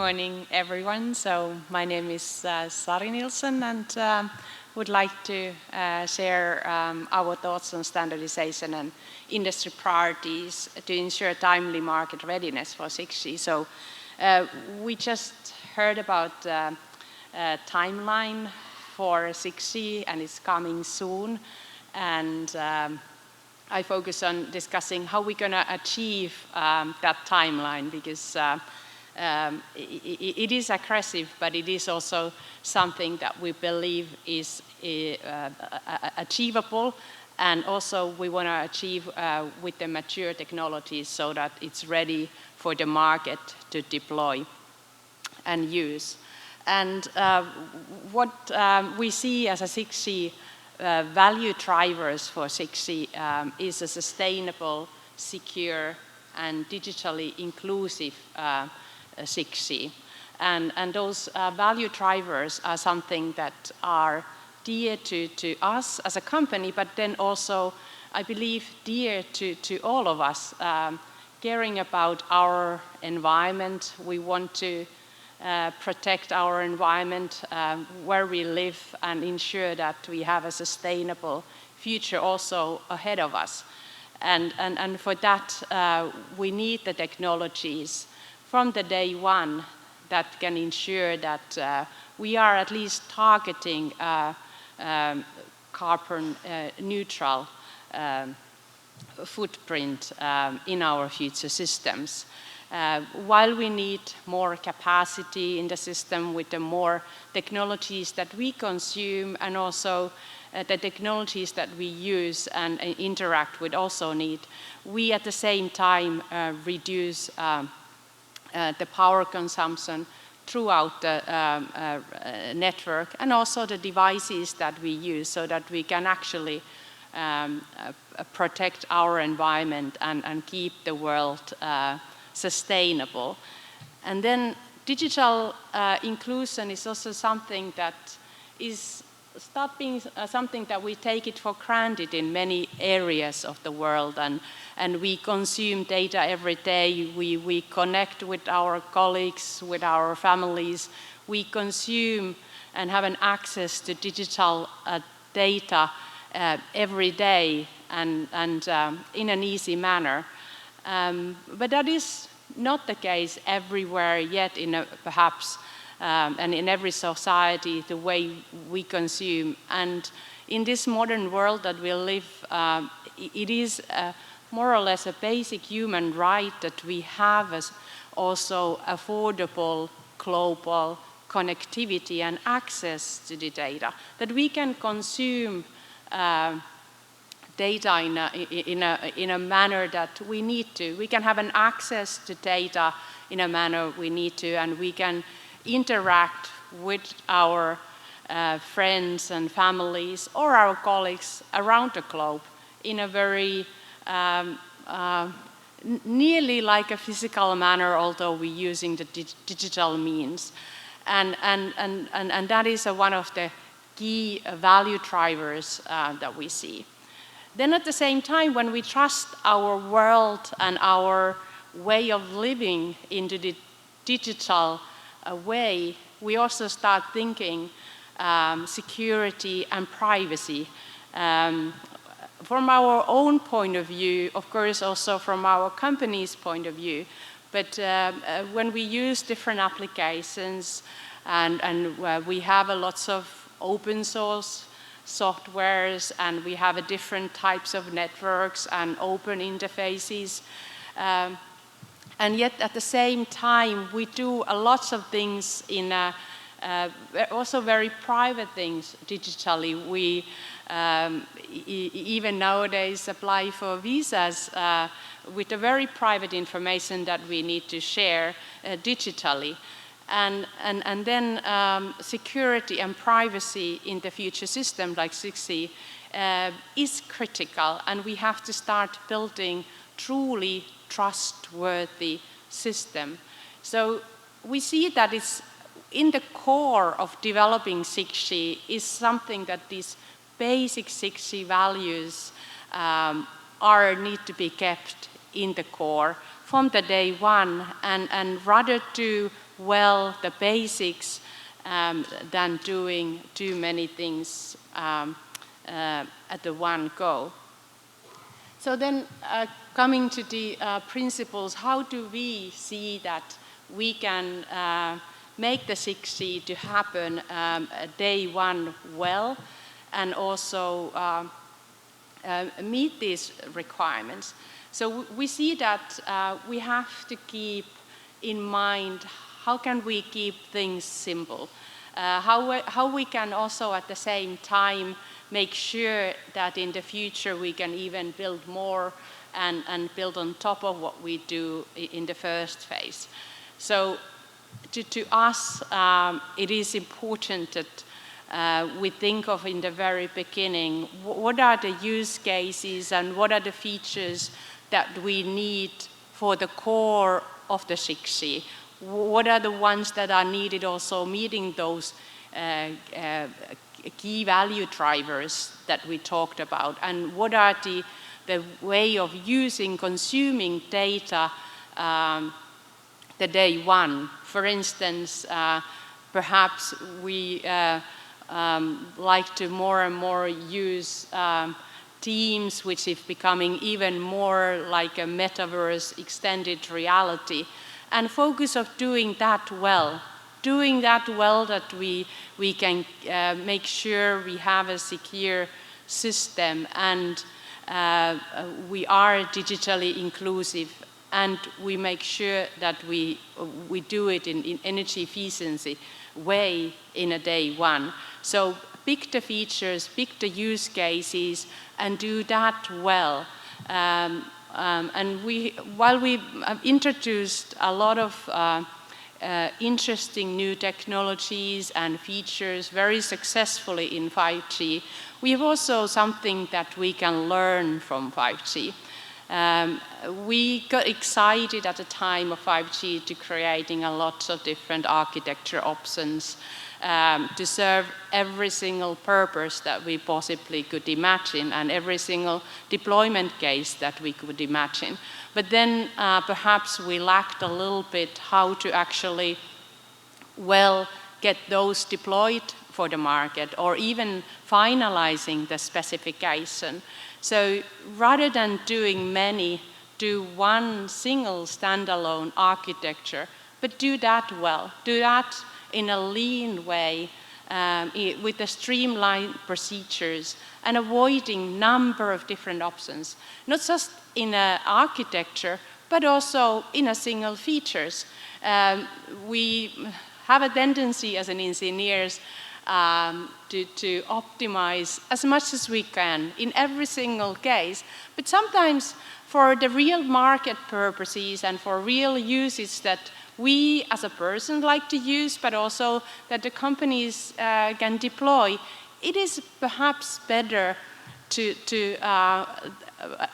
morning, everyone. So my name is Sari and would like to share our thoughts on standardization and industry priorities to ensure timely market readiness for 6G. So we just heard about timeline for 6G and it's coming soon. And I focus on discussing how we're going to achieve that timeline, because it is aggressive, but it is also something that we believe is achievable, and also we want to achieve with the mature technologies so that it's ready for the market to deploy and use. And what we see as a 6G value drivers for 6G is a sustainable, secure, and digitally inclusive 6G. And those value drivers are something that are dear to us as a company, but then also, I believe, dear to all of us, caring about our environment. We want to protect our environment where we live and ensure that we have a sustainable future also ahead of us. And for that, we need the technologies from the day one that can ensure that we are at least targeting carbon neutral footprint in our future systems. While we need more capacity in the system with the more technologies that we consume, and also the technologies that we use and interact with also need, we at the same time reduce the power consumption throughout the network and also the devices that we use, so that we can actually protect our environment and keep the world sustainable. And then digital inclusion is also something that is start being something that we take it for granted in many areas of the world, and we consume data every day. We connect with our colleagues, with our families. We consume and have an access to digital data every day and in an easy manner. But that is not the case everywhere yet, perhaps, and in every society, the way we consume. And in this modern world that we live, it is more or less a basic human right that we have as also affordable global connectivity and access to the data, that we can consume data in a manner that we need to. We can have an access to data in a manner we need to, and we can interact with our friends and families or our colleagues around the globe in a very nearly like a physical manner, although we're using the digital means. And that is one of the key value drivers that we see. Then at the same time, when we trust our world and our way of living into the digital way, we also start thinking security and privacy. From our own point of view, of course, also from our company's point of view. But when we use different applications and we have lots of open source softwares, and we have different types of networks and open interfaces, and yet at the same time we do a lot of things in also very private things digitally. We even nowadays apply for visas with the very private information that we need to share digitally. And then security and privacy in the future system like 6G is critical, and we have to start building truly trustworthy system. So we see that it's in the core of developing 6G is something that these basic 6G values need to be kept in the core from the day one, and rather to well the basics than doing too many things at the one go. So then coming to the principles, how do we see that we can make the 6G to happen day one well and also meet these requirements? So we see that we have to keep in mind how can we keep things simple, how we can also at the same time make sure that in the future we can even build more and build on top of what we do in the first phase. So to us, it is important that we think of in the very beginning, what are the use cases and what are the features that we need for the core of the 6G? What are the ones that are needed also meeting those key value drivers that we talked about? And what are the way of using, consuming data the day one? For instance, perhaps we like to more and more use Teams, which is becoming even more like a metaverse extended reality, and focus of doing that well. Doing that well, that we can make sure we have a secure system and we are digitally inclusive, and we make sure that we do it in energy efficiency way in a day one. So pick the features, pick the use cases, and do that well. And while we have introduced a lot of interesting new technologies and features very successfully in 5G, we have also something that we can learn from 5G. We got excited at the time of 5G to creating a lot of different architecture options to serve every single purpose that we possibly could imagine and every single deployment case that we could imagine. But then perhaps we lacked a little bit how to actually well get those deployed for the market or even finalizing the specification. So rather than doing many, do one single standalone architecture, but do that well. Do that in a lean way with the streamlined procedures and avoiding number of different options, not just in an architecture, but also in a single features. We have a tendency as an engineers to optimize as much as we can in every single case, but sometimes for the real market purposes and for real uses that we as a person like to use, but also that the companies can deploy, it is perhaps better to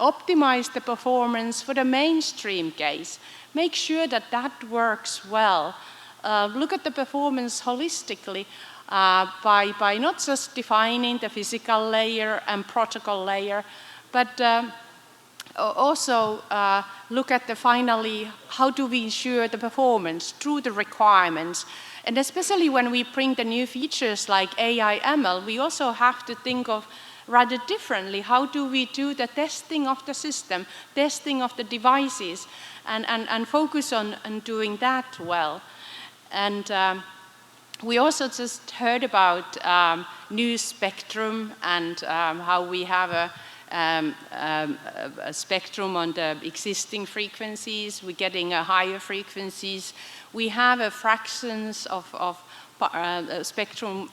optimize the performance for the mainstream case. Make sure that that works well. Look at the performance holistically by not just defining the physical layer and protocol layer, but also look at the finally, how do we ensure the performance through the requirements. And especially when we bring the new features like AI, ML, we also have to think of rather differently. How do we do the testing of the system, testing of the devices, and focus on doing that well. And we also just heard about new spectrum and how we have a spectrum on the existing frequencies. We're getting a higher frequencies. We have a fractions of spectrum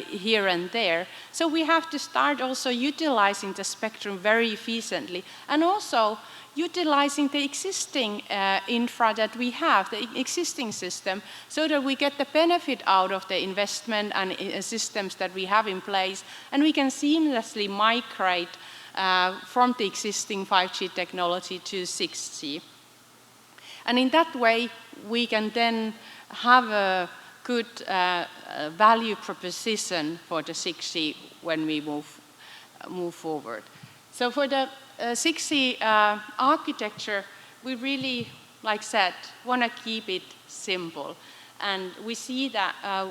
here and there. So we have to start also utilizing the spectrum very efficiently and also utilizing the existing infra that we have, the existing system, so that we get the benefit out of the investment and systems that we have in place, and we can seamlessly migrate from the existing 5G technology to 6G. And in that way, we can then have a good value proposition for the 6G when we move forward. So for the 6G architecture, we really, like I said, want to keep it simple. And we see that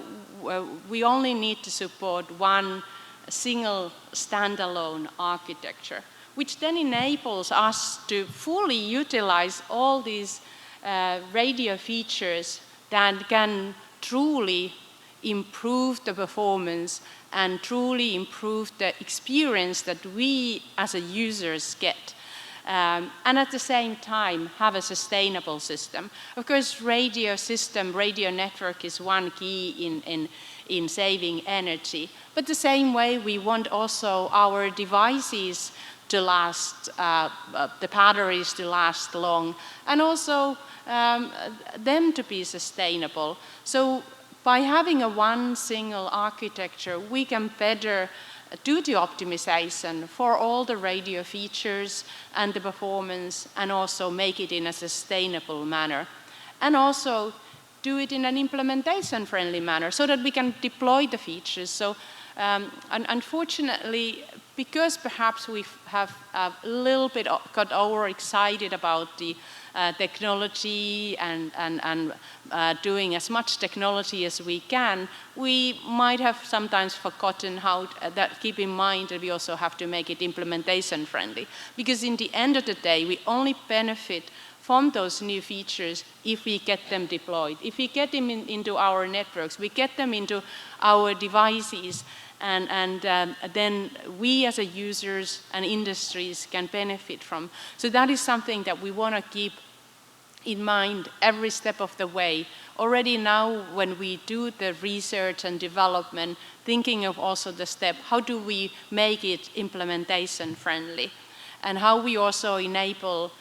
we only need to support one single standalone architecture, which then enables us to fully utilize all these radio features that can truly improve the performance and truly improve the experience that we as a users get. And at the same time have a sustainable system. Of course, radio network is one key in saving energy. But the same way we want also our devices to last, the batteries to last long, and also them to be sustainable. So by having a one single architecture, we can better do the optimization for all the radio features and the performance, and also make it in a sustainable manner. And also do it in an implementation-friendly manner so that we can deploy the features. So unfortunately, because perhaps we have a little bit got overexcited about the technology and doing as much technology as we can, we might have sometimes forgotten how that keep in mind that we also have to make it implementation friendly. Because in the end of the day, we only benefit from those new features if we get them deployed. If we get them into our networks, we get them into our devices, and then we as a users and industries can benefit from. So that is something that we want to keep in mind every step of the way. Already now when we do the research and development, thinking of also the step, how do we make it implementation friendly? And how we also enable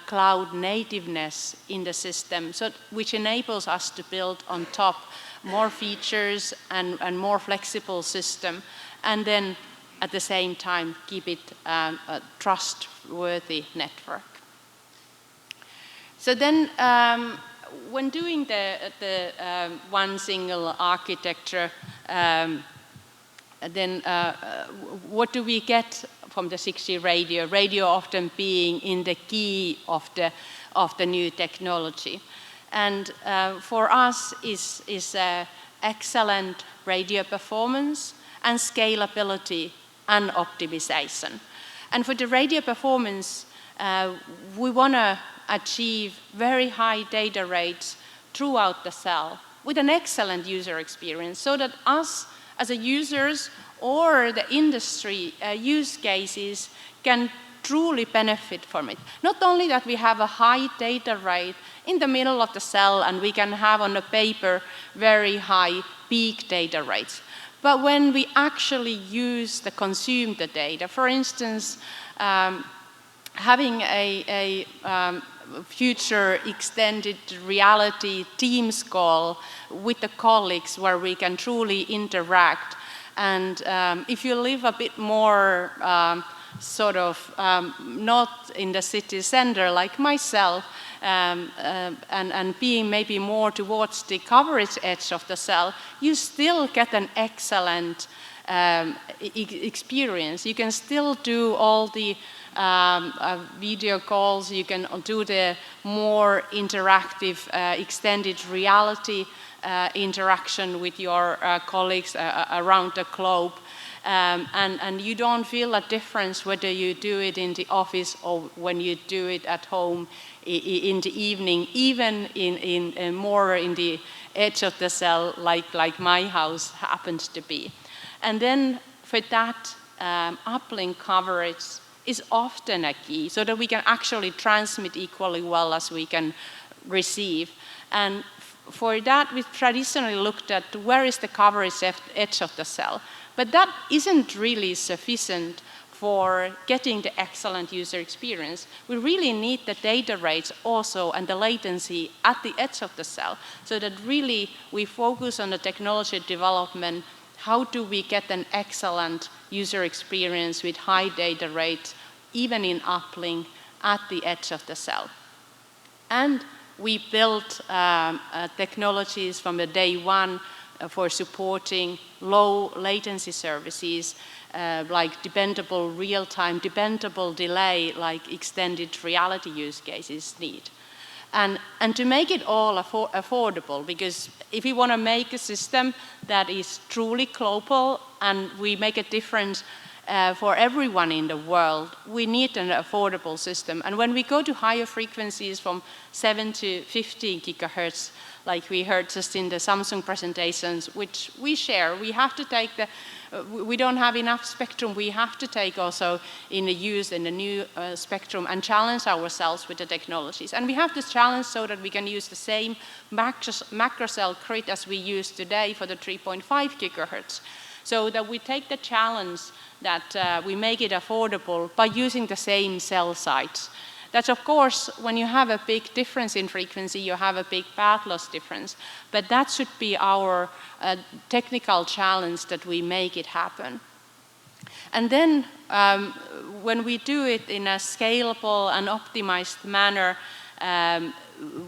cloud nativeness in the system, so which enables us to build on top more features and more flexible system, and then at the same time keep it a trustworthy network. So then when doing the one single architecture, then what do we get from the 6G radio? Radio often being in the key of the new technology. And for us is excellent radio performance and scalability and optimization. And for the radio performance, we want to achieve very high data rates throughout the cell with an excellent user experience, so that us as a users or the industry use cases can truly benefit from it. Not only that we have a high data rate in the middle of the cell and we can have on the paper very high peak data rates, but when we actually consume the data, for instance, having a future extended reality Teams call with the colleagues where we can truly interact. And if you live a bit more not in the city center like myself, and being maybe more towards the coverage edge of the cell, you still get an excellent experience. You can still do all the video calls, you can do the more interactive extended reality interaction with your colleagues around the globe. And you don't feel a difference whether you do it in the office or when you do it at home in the evening, even in more in the edge of the cell like my house happens to be. And then for that, uplink coverage is often a key, so that we can actually transmit equally well as we can receive. And for that, we've traditionally looked at where is the coverage edge of the cell. But that isn't really sufficient for getting the excellent user experience. We really need the data rates also and the latency at the edge of the cell, so that really we focus on the technology development. How do we get an excellent user experience with high data rates, even in uplink at the edge of the cell? And we built technologies from the day one for supporting low latency services, like dependable real-time, dependable delay, like extended reality use cases need. And to make it all affordable, because if we want to make a system that is truly global and we make a difference for everyone in the world, we need an affordable system. And when we go to higher frequencies from 7 to 15 gigahertz, like we heard just in the Samsung presentations, which we share, we have to take we don't have enough spectrum, we have to take also in the use in the new spectrum and challenge ourselves with the technologies. And we have to challenge so that we can use the same macro cell grid as we use today for the 3.5 gigahertz. So that we take the challenge that we make it affordable by using the same cell sites. That's of course, when you have a big difference in frequency, you have a big path loss difference. But that should be our technical challenge, that we make it happen. And then when we do it in a scalable and optimized manner,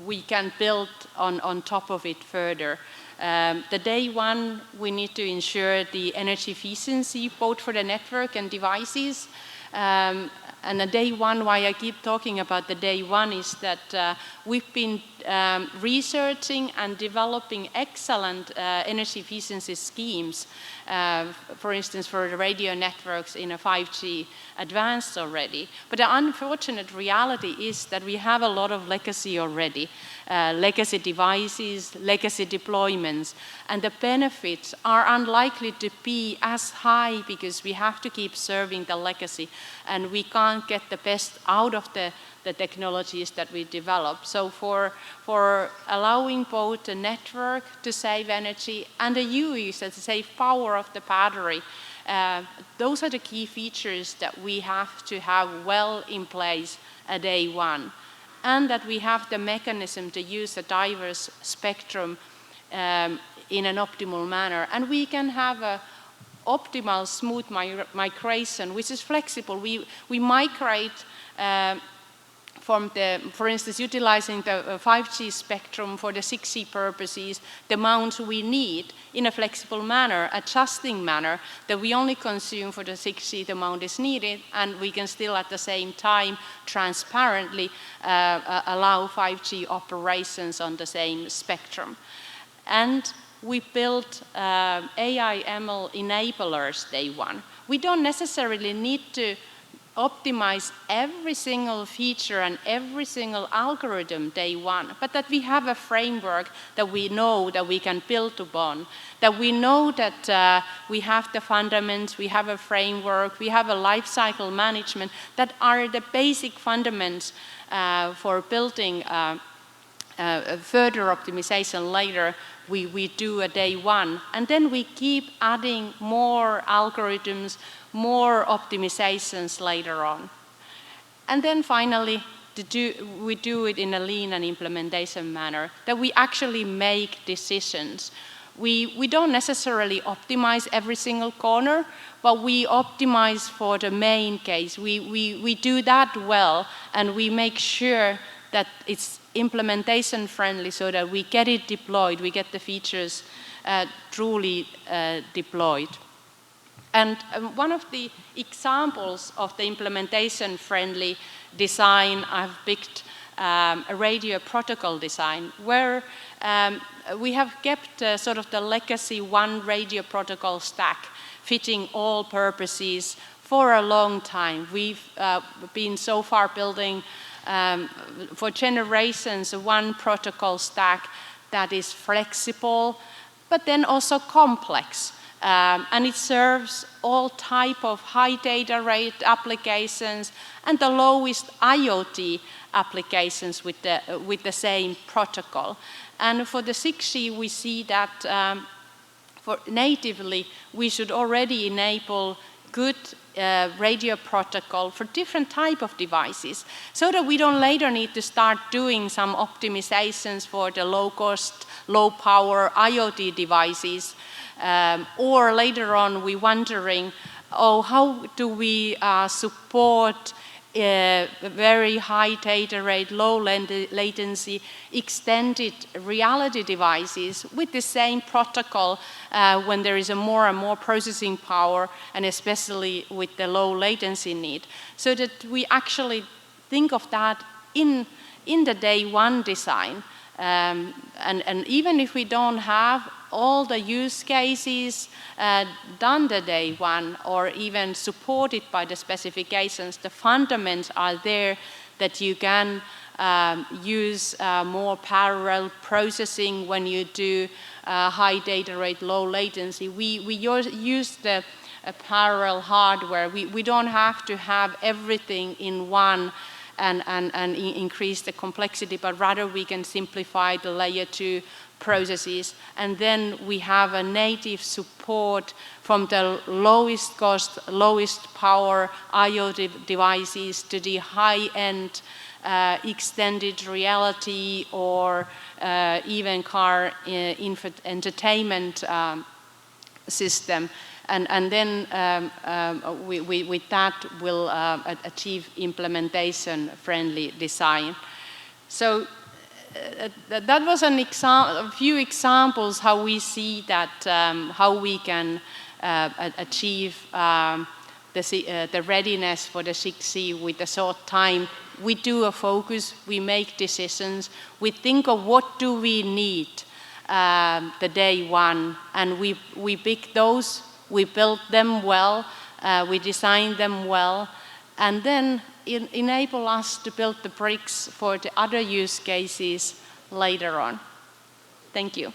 we can build on top of it further. The day one, we need to ensure the energy efficiency, both for the network and devices. And the day one, why I keep talking about the day one, is that we've been researching and developing excellent energy efficiency schemes, for instance, for the radio networks in a 5G advanced already. But the unfortunate reality is that we have a lot of legacy already, legacy devices, legacy deployments, and the benefits are unlikely to be as high because we have to keep serving the legacy, and we can't get the best out of the technologies that we develop. So for allowing both the network to save energy and the UEs to save power of the battery, those are the key features that we have to have well in place at day one. And that we have the mechanism to use a diverse spectrum in an optimal manner. And we can have a optimal, smooth migration, which is flexible. We migrate from for instance, utilizing the 5G spectrum for the 6G purposes, the amounts we need in a flexible manner, adjusting manner, that we only consume for the 6G the amount is needed, and we can still at the same time transparently allow 5G operations on the same spectrum. And we built AI ML enablers day one. We don't necessarily need to optimize every single feature and every single algorithm day one, but that we have a framework that we know that we can build upon, that we know that we have the fundamentals, we have a framework, we have a life cycle management that are the basic fundamentals for building further optimization later. We do a day one, and then we keep adding more algorithms, more optimizations later on. And then finally, we do it in a lean and implementation manner, that we actually make decisions. We don't necessarily optimize every single corner, but we optimize for the main case. We do that well, and we make sure that it's implementation friendly so that we get it deployed, we get the features truly deployed. And one of the examples of the implementation friendly design, I've picked a radio protocol design where we have kept sort of the legacy one radio protocol stack fitting all purposes for a long time. We've been so far building for generations one protocol stack that is flexible, but then also complex. And it serves all type of high data rate applications and the lowest IoT applications with the same protocol. And for the 6G, we see that for natively, we should already enable good radio protocol for different type of devices, so that we don't later need to start doing some optimizations for the low cost, low power IoT devices, or later on we wondering, oh, how do we support very high data rate, low latency, extended reality devices with the same protocol when there is a more and more processing power, and especially with the low latency need. So that we actually think of that in in the day one design. And even if we don't have all the use cases done the day one or even supported by the specifications, the fundamentals are there that you can use more parallel processing when you do high data rate, low latency. We use the parallel hardware. We don't have to have everything in one and increase the complexity, but rather we can simplify the layer 2 processes. And then we have a native support from the lowest cost, lowest power IoT devices to the high-end extended reality or even car entertainment system. And then with that we'll achieve implementation-friendly design. So that was a few examples how we see that how we can achieve the readiness for the 6G with a short time. We do a focus, we make decisions, we think of what do we need the day one, and we pick those. We build them well, we design them well, and then enable us to build the bricks for the other use cases later on. Thank you.